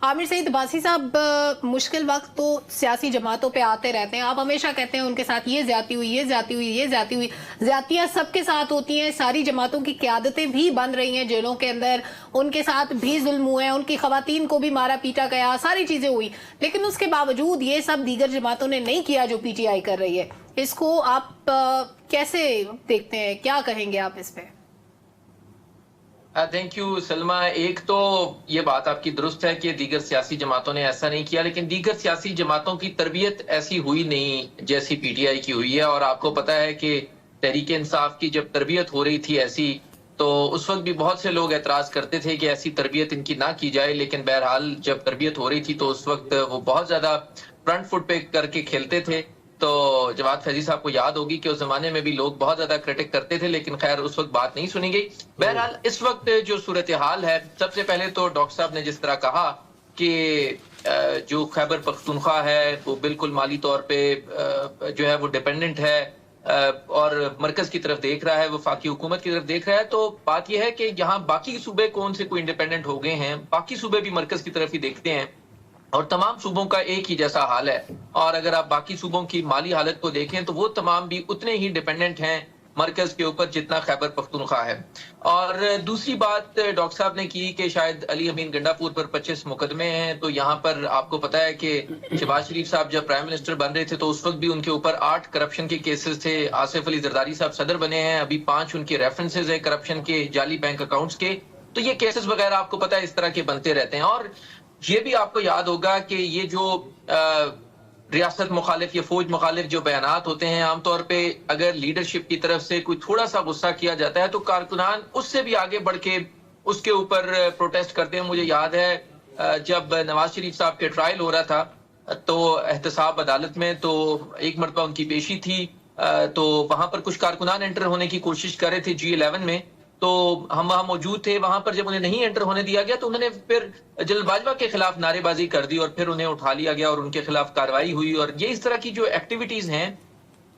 आमिर सईद अब्बासी साहब, मुश्किल वक्त तो सियासी जमातों पे आते रहते हैं। आप हमेशा कहते हैं उनके साथ ये ज्यादती हुई, ये ज्यादती हुई, ये ज्यादती हुई। ज्यादतियां सबके साथ होती हैं, सारी जमातों की क़यादतें भी बन रही हैं जेलों के अंदर, उनके साथ भी जुल्म हुए हैं, उनकी खवातीन को भी मारा पीटा गया, सारी चीजें हुई। लेकिन उसके बावजूद ये सब दीगर जमातों ने नहीं किया जो PTI कर रही है। इसको आप कैसे देखते हैं, क्या कहेंगे आप इस पे? Thank you Salma. एक तो ये बात आपकी दुरुस्त है कि दीगर सियासी जमातों ने ऐसा नहीं किया, लेकिन दीगर सियासी जमातों की तरबियत ऐसी हुई नहीं जैसी PTI की हुई है। और आपको पता है कि तहरीक इंसाफ की जब तरबियत हो रही थी ऐसी, तो उस वक्त भी बहुत से लोग एतराज करते थे कि ऐसी तरबियत इनकी ना की जाए। लेकिन बहरहाल जब तरबियत हो रही थी तो उस वक्त वो बहुत ज्यादा फ्रंट फुट पे करके खेलते थे। तो जवाद फैजी साहब को याद होगी कि उस जमाने में भी लोग बहुत ज्यादा क्रिटिक करते थे, लेकिन खैर उस वक्त बात नहीं सुनी गई। बहरहाल इस वक्त जो सूरत हाल है, सबसे पहले तो डॉक्टर साहब ने जिस तरह कहा कि जो खैबर पख्तूनख्वा है वो बिल्कुल माली तौर पे जो है वो डिपेंडेंट है और मरकज की तरफ देख रहा है, वफाकी हुकूमत की तरफ देख रहा है। तो बात यह है कि यहाँ बाकी सूबे कौन से कोई इंडिपेंडेंट हो गए हैं, बाकी सूबे भी मरकज की तरफ ही देखते हैं और तमाम सूबों का एक ही जैसा हाल है। और अगर आप बाकी सूबों की माली हालत को देखें तो वो तमाम भी उतने ही डिपेंडेंट हैं मरकज के ऊपर जितना खैबर पख्तूनख्वा है। और दूसरी बात डॉक्टर साहब ने की कि शायद अली अमीन गंडापुर पर 25 मुकदमे हैं। तो यहाँ पर आपको पता है कि शहबाज शरीफ साहब जब प्राइम मिनिस्टर बन रहे थे तो उस वक्त भी उनके ऊपर 8 करप्शन के केसेस थे। आसिफ अली जरदारी साहब सदर बने हैं, अभी 5 उनके रेफरेंसेज है करप्शन के, जाली बैंक अकाउंट्स के। तो ये केसेस वगैरह आपको पता है इस तरह के बनते रहते हैं। और ये भी आपको याद होगा कि ये जो रियासत मुखालिफ या फौज मुखालिफ जो बयानात होते हैं, आमतौर पे अगर लीडरशिप की तरफ से कोई थोड़ा सा गुस्सा किया जाता है तो कारकुनान उससे भी आगे बढ़ के उसके ऊपर प्रोटेस्ट करते हैं। मुझे याद है जब नवाज शरीफ साहब के ट्रायल हो रहा था तो एहतसाब अदालत में, तो एक मरतबा उनकी पेशी थी, तो वहां पर कुछ कारकुनान एंटर होने की कोशिश कर रहे थे G11 में। तो हम वहां मौजूद थे। वहां पर जब उन्हें नहीं एंटर होने दिया गया तो उन्होंने फिर जल्दबाजवा के खिलाफ नारेबाजी कर दी और फिर उन्हें उठा लिया गया और उनके खिलाफ कार्रवाई हुई। और ये इस तरह की जो एक्टिविटीज हैं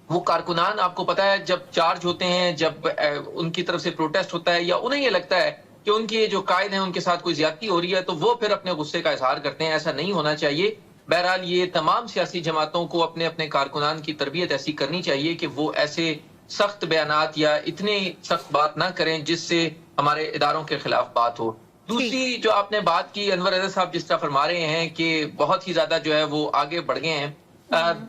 वो कारकुनान, आपको पता है जब चार्ज होते हैं, जब उनकी तरफ से प्रोटेस्ट होता है या उन्हें ये लगता है कि उनके जो कायद हैं उनके साथ कोई ज्यादती हो रही है, तो वो फिर अपने गुस्से का इजहार करते हैं। ऐसा नहीं होना चाहिए। बहरहाल ये तमाम सियासी जमातों को अपने अपने कारकुनान की तरबियत ऐसी करनी चाहिए कि वो ऐसे सख्त बयानात या इतनी सख्त बात ना करें जिससे हमारे इदारों के खिलाफ बात हो। दूसरी जो आपने बात की, अनवर रजा साहब जिस तरह फरमा रहे हैं कि बहुत ही ज्यादा जो है वो आगे बढ़ गए हैं।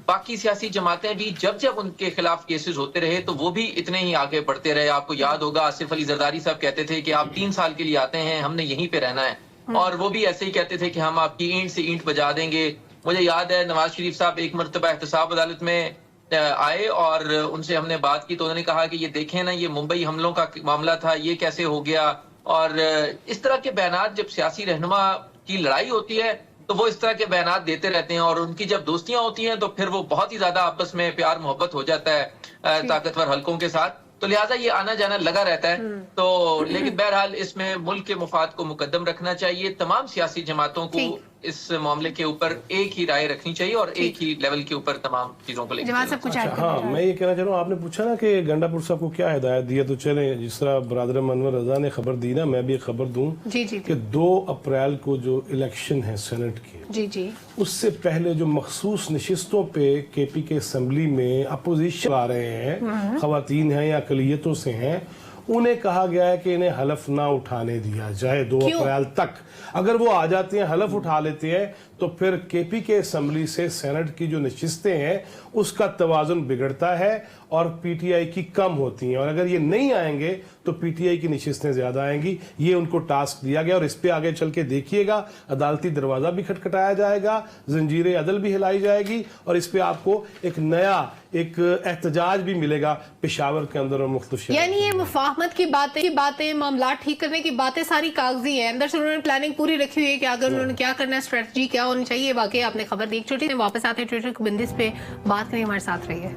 बाकी सियासी जमातें भी जब जब उनके खिलाफ केसेस होते रहे तो वो भी इतने ही आगे बढ़ते रहे। आपको याद होगा आसिफ अली जरदारी साहब कहते थे कि आप 3 साल के लिए आते हैं, हमने यहीं पे रहना है, और वो भी ऐसे ही कहते थे कि हम आपकी ईंट से ईंट बजा देंगे। मुझे याद है नवाज शरीफ साहब एक मरतबा एहतसाब अदालत में आए और उनसे हमने बात की तो उन्होंने कहा कि ये देखें ना, ये मुंबई हमलों का मामला था, ये कैसे हो गया। और इस तरह के बयानात जब सियासी रहनुमा की लड़ाई होती है तो वो इस तरह के बयानात देते रहते हैं, और उनकी जब दोस्तियां होती हैं तो फिर वो बहुत ही ज्यादा आपस में प्यार मोहब्बत हो जाता है ताकतवर हलकों के साथ। तो लिहाजा ये आना जाना लगा रहता है। तो लेकिन बहरहाल इसमें मुल्क के मुफाद को मुकद्दम रखना चाहिए। तमाम सियासी जमातों को इस मामले के ऊपर एक ही राय रखनी चाहिए और एक ही लेवल के ऊपर तमाम चीजों को लेकर। हाँ, मैं ये कहना चाह रहा हूँ, आपने पूछा ना कि गंडापुर साहब को क्या हिदायत दिया, तो चले जिस तरह ब्रदर अनवर रजा ने खबर दी ना, मैं भी एक खबर दूं कि 2 अप्रैल को जो इलेक्शन है सेनेट की, उससे पहले जो मखसूस नशिस्तों पे KP के असम्बली में अपोजिशन आ रहे हैं, खवातीन हैं या अकलियतों से हैं, उन्हें कहा गया है कि इन्हें हलफ ना उठाने दिया जाए 2 अप्रैल तक। अगर वो आ जाते हैं, हलफ उठा लेते हैं, तो फिर KP के असम्बली से सेनेट की जो नशिस्तें हैं उसका तवाज़ुन बिगड़ता है और PTI की कम होती हैं। और अगर ये नहीं आएंगे तो PTI की नशिस्तें ज़्यादा आएंगी। ये उनको टास्क दिया गया और इस पे आगे चल के देखिएगा, अदालती दरवाज़ा भी खटखटाया जाएगा, जंजीर अदल भी हिलाई जाएगी और इस पे आपको एक नया एक एहतजाज भी मिलेगा पेशावर के अंदर और मुख्तलिफ। यानी ये मुफाहमत की बातें मामला ठीक करने की बातें सारी कागजी है, अंदर से उन्होंने प्लानिंग पूरी रखी हुई है कि अगर उन्होंने क्या करना है, स्ट्रेटजी क्या होनी चाहिए। वाकई आपने खबर दी। छोटी से वापस आते हैं ट्विटर की बंदिश पे, बात करें, हमारे साथ रहिए।